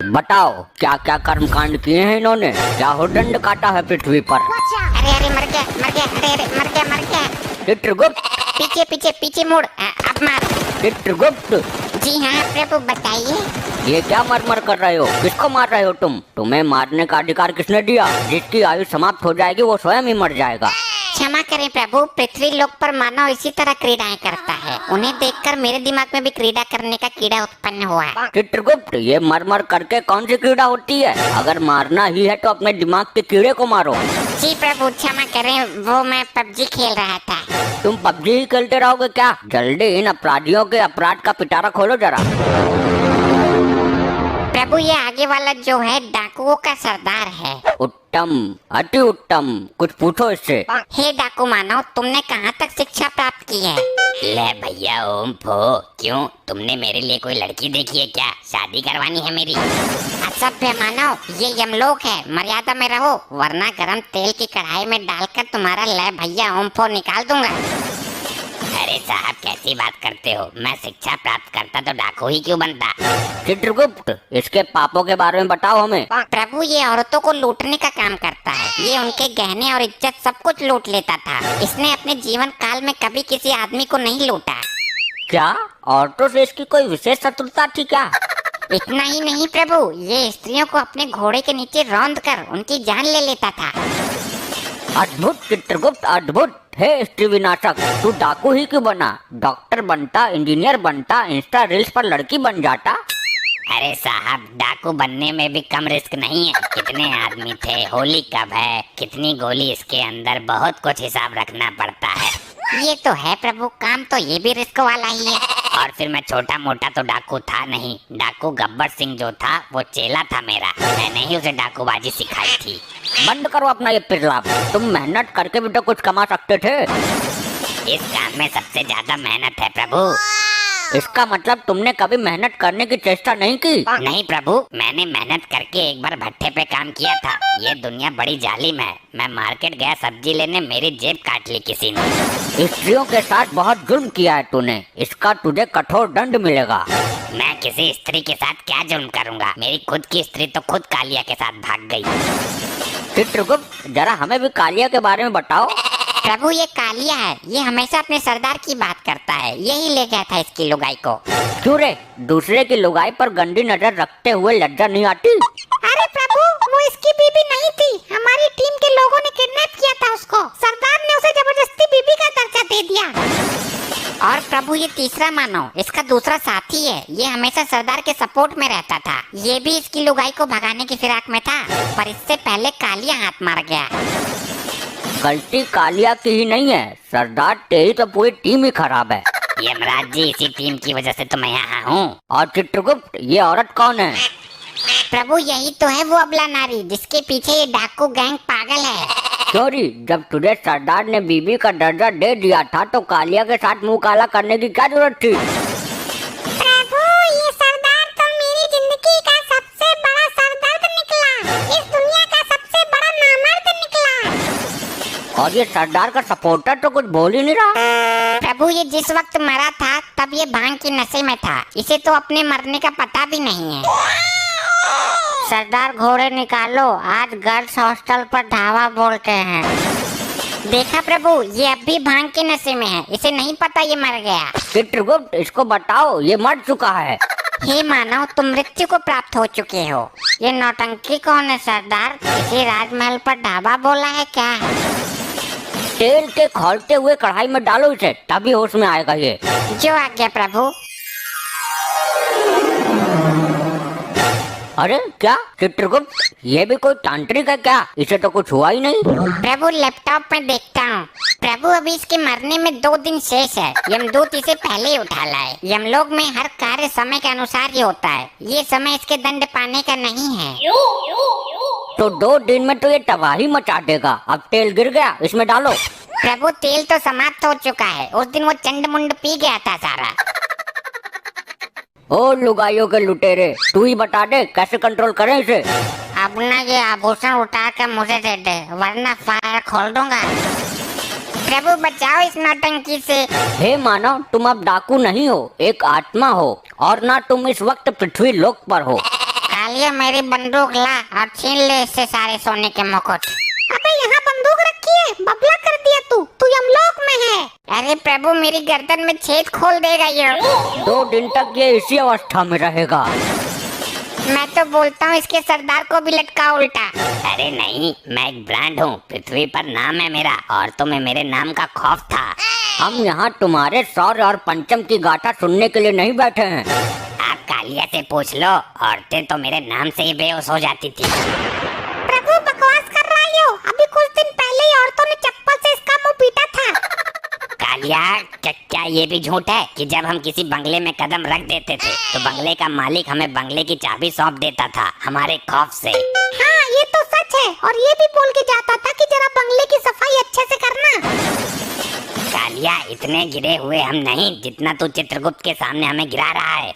बताओ क्या क्या कर्मकांड किए हैं इन्होंने, क्या हो दंड काटा है पृथ्वी पर। अरे अरे मर गया, अरे मर गया। चित्रगुप्त पीछे पीछे पीछे मुड़, अब मार। चित्रगुप्त, जी हाँ प्रभु बताइए। ये क्या मर कर रहे हो, किसको मार रहे हो तुम? तुम्हें मारने का अधिकार किसने दिया? जिसकी आयु समाप्त हो जाएगी वो स्वयं ही मर जाएगा। क्षमा करें प्रभु, पृथ्वी लोक पर मानव इसी तरह क्रीड़ाएं करता है। उन्हें देखकर मेरे दिमाग में भी क्रीड़ा करने का कीड़ा उत्पन्न हुआ है। चित्रगुप्त, ये मर करके कौन सी क्रीड़ा होती है? अगर मारना ही है तो अपने दिमाग के कीड़े को मारो। जी प्रभु क्षमा करें, वो मैं पबजी खेल रहा था। तुम पबजी ही खेलते रहोगे क्या? जल्दी इन अपराधियों के अपराध का पिटारा खोलो जरा। प्रभु ये आगे वाला जो है डाकुओं का सरदार है। उत्तम, अति उत्तम, कुछ पूछो इससे। हे डाकू मानव, तुमने कहाँ तक शिक्षा प्राप्त की है? ले भैया ओम फो, क्यों तुमने मेरे लिए कोई लड़की देखी है क्या? शादी करवानी है मेरी? असभ्य मानव, ये यमलोक है, मर्यादा में रहो वरना गरम तेल की कढ़ाई में डालकर तुम्हारा ले भैया ओम फो निकाल दूंगा। अरे साहब कैसी बात करते हो, मैं शिक्षा प्राप्त करता तो डाकू ही क्यों बनता? चित्रगुप्त, इसके पापों के बारे में बताओ हमें। प्रभु ये औरतों को लूटने का काम करता है। ये उनके गहने और इज्जत सब कुछ लूट लेता था। इसने अपने जीवन काल में कभी किसी आदमी को नहीं लूटा। क्या औरतों से इसकी कोई विशेष शत्रुता थी क्या? इतना ही नहीं प्रभु, ये स्त्रियों को अपने घोड़े के नीचे रौंद कर उनकी जान ले लेता था। अद्भुत चित्रगुप्त, अद्भुत। हे स्त्री विनाशक, तू डाकू ही क्यों बना? डॉक्टर बनता, इंजीनियर बनता, इंस्टा रील्स पर लड़की बन जाता। अरे साहब डाकू बनने में भी कम रिस्क नहीं है। कितने आदमी थे, होली कब है, कितनी गोली इसके अंदर, बहुत कुछ हिसाब रखना पड़ता है। ये तो है प्रभु, काम तो ये भी रिस्क वाला ही है। और फिर मैं छोटा मोटा तो डाकू था नहीं। डाकू गब्बर सिंह जो था वो चेला था मेरा, मैंने ही उसे डाकूबाजी सिखाई थी। बंद करो अपना ये पिरलाप, तुम मेहनत करके भी तो कुछ कमा सकते थे। इस काम में सबसे ज्यादा मेहनत है प्रभु। इसका मतलब तुमने कभी मेहनत करने की चेष्टा नहीं की? नहीं प्रभु, मैंने मेहनत करके एक बार भट्टे पे काम किया था। ये दुनिया बड़ी जालिम है। मैं मार्केट गया सब्जी लेने, मेरी जेब काट ली किसी ने। स्त्रियों के साथ बहुत जुल्म किया है तूने, इसका तुझे कठोर दंड मिलेगा। मैं किसी स्त्री के साथ क्या जुल्म करूंगा? मेरी खुद की स्त्री तो खुद कालिया के साथ भाग गई। चित्रगुप्त, जरा हमें भी कालिया के बारे में बताओ। प्रभु ये कालिया है, ये हमेशा अपने सरदार की बात करता है। यही ले गया था इसकी लुगाई को। क्यों रे, दूसरे की लुगाई पर गंदी नजर रखते हुए लज्जा नहीं आती? अरे प्रभु वो इसकी बीबी नहीं थी, हमारी टीम के लोगों ने किडनैप किया था उसको। सरदार ने उसे जबरदस्ती बीबी का दर्जा दे दिया। और प्रभु ये तीसरा मानव, इसका दूसरा साथी है। ये हमेशा सरदार के सपोर्ट में रहता था। ये भी इसकी लुगाई को भगाने की फिराक में था, पर इससे पहले कालिया हाथ मार गया। गलती कालिया की ही नहीं है सरदार, तेरी तो पूरी टीम ही खराब है। यमराज जी, इसी टीम की वजह से तो मैं यहाँ हूँ। और चित्रगुप्त, ये औरत कौन है? प्रभु यही तो है वो अबला नारी, जिसके पीछे ये डाकू गैंग पागल है। चोरी, जब तुझे सरदार ने बीबी का दर्जा दे दिया था तो कालिया के साथ मुंह काला करने की क्या जरूरत थी? प्रभु ये सरदार तो मेरी जिंदगी का सबसे बड़ा सरदर्द निकला। इस दुनिया का सबसे बड़ा नामर्द निकला। और ये सरदार का सपोर्टर तो कुछ बोल ही नहीं रहा। प्रभु ये जिस वक्त मरा था तब ये भांग की नशे में था। इसे तो अपने मरने का पता भी नहीं है। सरदार घोड़े निकालो, आज गर्ल्स हॉस्टल पर धावा बोलते हैं। देखा प्रभु, ये अब भी भांग के नशे में है। इसे नहीं पता ये मर गया। चित्रगुप्त, इसको बताओ ये मर चुका है। हे मानव, तुम मृत्यु को प्राप्त हो चुके हो। ये नौटंकी कौन है सरदार? किसी राजमहल पर ढाबा बोला है क्या? तेल के खौलते हुए कढ़ाई में डालो इसे, तभी होश में आएगा ये। जो आज्ञा प्रभु। अरे क्या चित्रगुप्त, ये भी कोई तांत्रिक है क्या? इसे तो कुछ हुआ ही नहीं। प्रभु लैपटॉप में देखता हूँ। प्रभु अभी इसके मरने में 2 दिन शेष है। यमदूत इसे पहले ही उठा लाए। यमलोक में हर कार्य समय के अनुसार ही होता है। ये समय इसके दंड पाने का नहीं है। तो 2 दिन में तो ये तबाही मचा देगा। अब तेल गिर गया, इसमें डालो। प्रभु तेल तो समाप्त हो चुका है। उस दिन वो चंड मुंड पी गया था सारा। ओ लुगाइयों के लुटेरे, तू ही बता दे कैसे कंट्रोल करें इसे। अब ना ये आभूषण उतार कर मुझे दे दे, वरना फायर खोल दूंगा। प्रभु बचाओ इस नौटंकी से। हे मानव, तुम अब डाकू नहीं हो, एक आत्मा हो। और ना तुम इस वक्त पृथ्वी लोक पर हो। कालिया मेरी बंदूक ला और छीन ले इससे सारे सोने के मुकुट। अबे यहाँ बंदूक रखी है, बबला कर दिया तू यमलोक में है। अरे प्रभु मेरी गर्दन में छेद खोल देगा ये। 2 दिन तक ये इसी अवस्था में रहेगा। मैं तो बोलता हूँ इसके सरदार को भी लटका उल्टा। अरे नहीं, मैं एक ब्रांड हूँ, पृथ्वी पर नाम है मेरा, और तुम्हें मेरे नाम का खौफ था। हम यहाँ तुम्हारे शौर्य और पंचम की गाथा सुनने के लिए नहीं बैठे हैं। आप कालिया से पूछ लो, औरतें तो मेरे नाम से ही बेहोश हो जाती थी। प्रभु बकवास कर रहा है, अभी कुछ दिन पहले ही औरतों ने चप्पल से इसका मुंह पीटा था। कालिया, क्या ये भी झूठ है कि जब हम किसी बंगले में कदम रख देते थे तो बंगले का मालिक हमें बंगले की चाबी सौंप देता था हमारे खौफ से? हाँ ये तो सच है, और ये भी बोल के जाता था कि जरा बंगले की सफाई अच्छे से करना। कालिया, इतने गिरे हुए हम नहीं जितना तू चित्रगुप्त के सामने हमें गिरा रहा है।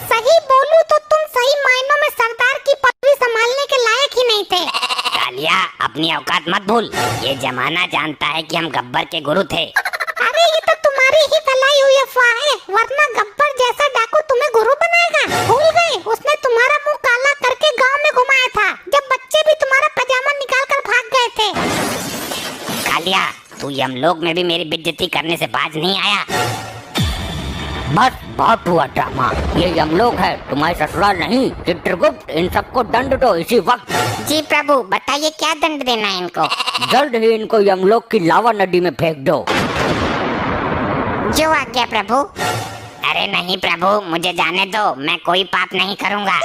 सही बोलूं तो तुम सही मायनों में सरदार की पदवी संभालने के लायक ही नहीं थे। कालिया, अपनी औकात मत भूल, ये जमाना जानता है कि हम गब्बर के गुरु थे। अरे ये तो तुम्हारी ही फैलाई हुई अफवाह है, वरना गब्बर जैसा डाकू तुम्हें गुरु बनाएगा। भूल गए, उसने तुम्हारा मुंह काला करके गांव में घुमाया था, जब बच्चे भी तुम्हारा पजामा निकाल कर भाग गए थे। कालिया, तू यमलोक में भी मेरी बेइज्जती करने से बाज नहीं आया। बस बहुत हुआ ड्रामा, ये यमलोक है, तुम्हारे ससुराल नहीं। चित्रगुप्त, इन सबको दंड दो इसी वक्त। जी प्रभु, बताइए क्या दंड देना है इनको? जल्द ही इनको यमलोक की लावा नदी में फेंक दो। जो आज्ञा प्रभु। अरे नहीं प्रभु, मुझे जाने दो, मैं कोई पाप नहीं करूँगा।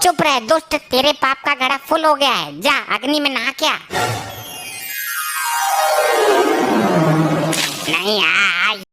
चुप रहे दुष्ट, तेरे पाप का घड़ा फुल हो गया है, जा अग्नि में नहा क्या। नहीं,